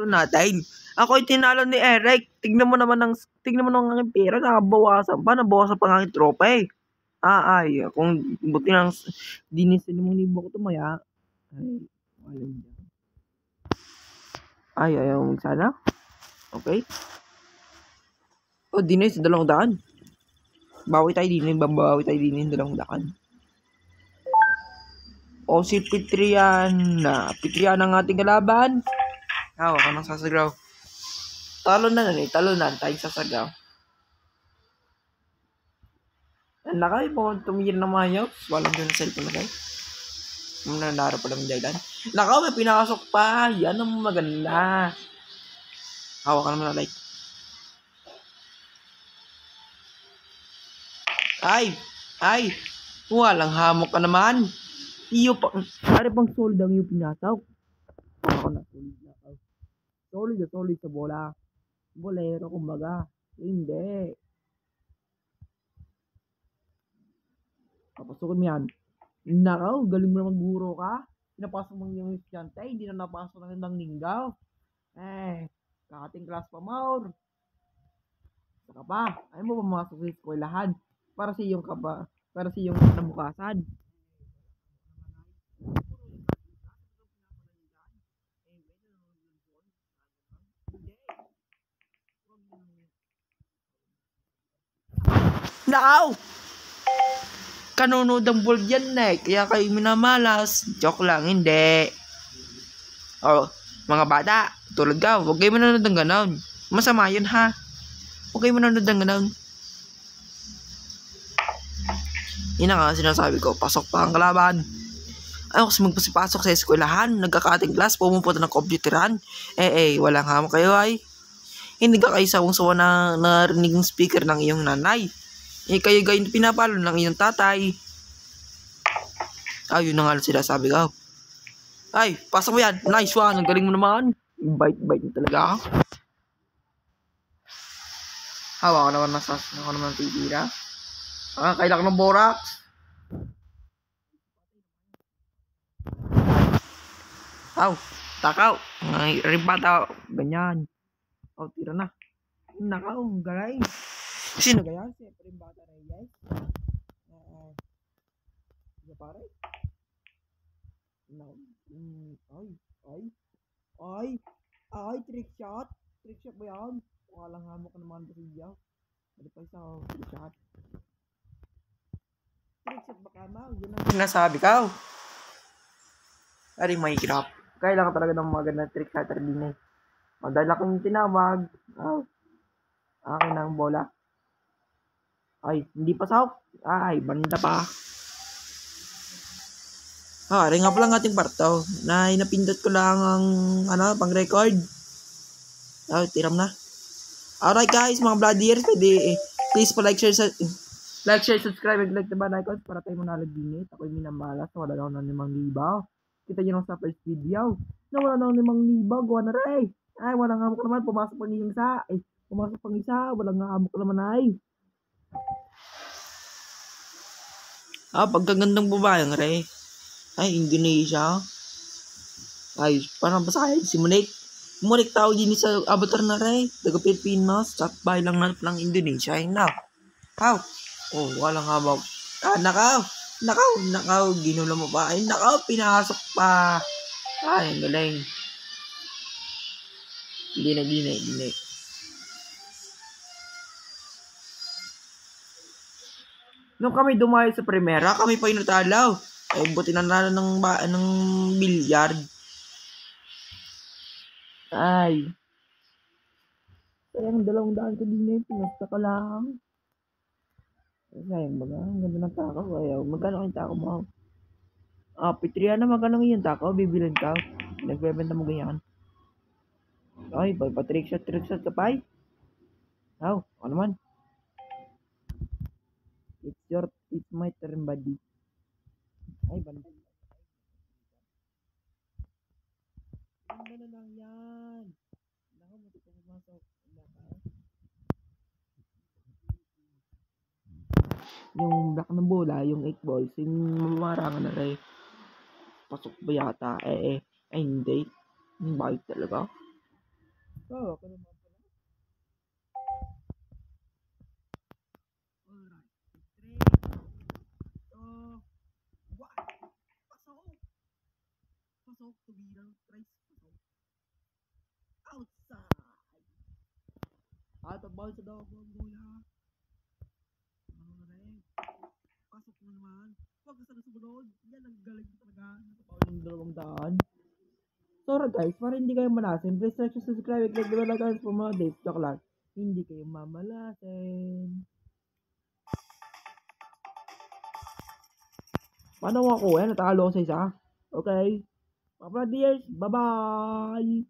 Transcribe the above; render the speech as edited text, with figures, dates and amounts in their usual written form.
to natin. Ako ay tinalo ni Eric. Tignan mo naman ang aking pera. Nabawasan pa ng aking tropa eh. Ay, kung buti ng dinis na mong libo ko tumaya. Ay, alam niya. Ay, ayaw sana. Okay. Oh, dinis, 200. Bawi tayo din, 200. O si Pitriana. Pitriana ang ating kalaban. Ako nang sasagaw. Talo na tayo sasagaw. Nakay mo tumingin na mayaw. Walang dyan na cellphone na kayo. Nanaro pa naman dyan. Nakaw, may pinakasok pa. Yan ang maganda. Hawak ka naman na like. Ay. Walang hamok ka naman. Iyo pa. Pare bang solid ang iyo pinasaw. Ako na solid na. Solid sa bola. Bolero kumbaga. Hindi. Papasukin mo yan. Nakaw, galing mo naman guro ka. Pinapasok mo yung estudyante, hindi na napasok ng ibang linggaw. Kakating class pa more. Saka pa, ayaw mo pumasok sa eskwelahan. Para sa iyong kinabukasan. Nakaw! Kanunod ang bold yan kaya kayo minamalas. Joke lang, hindi. Mga bata, tulad ka, huwag kayo manonood ng ganon. Masama yun ha. Huwag kayo manonood ng ganon. Yun na nga sinasabi ko, pasok pa ang kalaban. Ayaw kasi magpasipasok sa eskwelahan, nagkakating class, pumupunta ng computeran. Walang hamok kayo ay. Hindi ka kayo sawang-sawa na narinig ng speaker ng iyong nanay. Kayo gayon pinapalo ng iyong tatay. Yun na nga sinasabi ko. Ay, pasok mo yan. Nice one. Ang galing mo naman. Bite mo talaga. Hawa ko naman titira. Kailangan ng borax. Takaw. Ribata. Ganyan. Tira na. Nakaw, garay. Sino kaya? Siyempre yung bata na yay. Ano pare? Ay, trick shot. Trick shot ba yan? Walang hamok naman ba siya? Ano pa isa? Trick shot. Trick shot ba ka, Mal? Yun ang sinasabi ka. Ay, may hirap. Kailangan talaga ng magandang trick shot din eh. Dahil akong tinawag. Akin ang bola. Ay, hindi pa sahok. Ay, banda pa. Rin nga pala ng ating parto. Napindot ko lang ang pang-record. Tiram na. Alright guys, mga bloodiers, please pa like, share, subscribe, and click the bell icon para tayo manalo din. Ako'y minamalas. Wala na ako ng 5,000. Kita nyo lang sa first video. Wala na ako ng 5,000. Gawa na rin. Ay, walang hamok naman. Pumasok pang isa. Walang hamok naman ay. Pagkagandang babae ng Ray. Ay, Indonesia. Ay, parang basahin si Monique. Monique tao din sa avatar na Ray. Taga Pilipinas. Chat by lang na ng Indonesia. Ay, walang habang. Nakaw. Ginula mo pa. Ay, nakaw. Pinasok pa. Ay, ang galing. Gine. Nung kami dumayo sa primera, kami pa yung natalaw. Buti na nalo ng bilyard. Ay. Sayang 200 ko din eh. Pinasta ka lang. Sayang baga. Ang ganda ng takaw. Magkano kayong takaw mo? Pitriana, magkano yung takaw? Bibilin ka. Nagbebenta mo ganyan. Ay, trick shot ka pa eh. Ano naman? It's my turn, buddy. Ay, banda. Banda na lang yan. Nako, matito ko masok. Yung black ng bola, yung 8 balls, yung mamarangan na rin. Pasok ba yata? Ay, hindi. Bakit talaga? Oh, ako naman pala. Alright. 3, 2, 1. Pasok! Pasok, tubirang Christ. Pasok. Outside! Out of bounds daw ako ang bola. Ano na rin? Pasok mo naman. Huwag ka sana sumunod. Yan ang galing ko talaga. Nakapawin yung 200. So guys, para hindi kayo malasin, please like, subscribe, click the bell icon for more updates. Joke lang. Hindi kayo mamalasin. Paano ako? Natalo ko sa isa. Okay? Mga dears, bye-bye!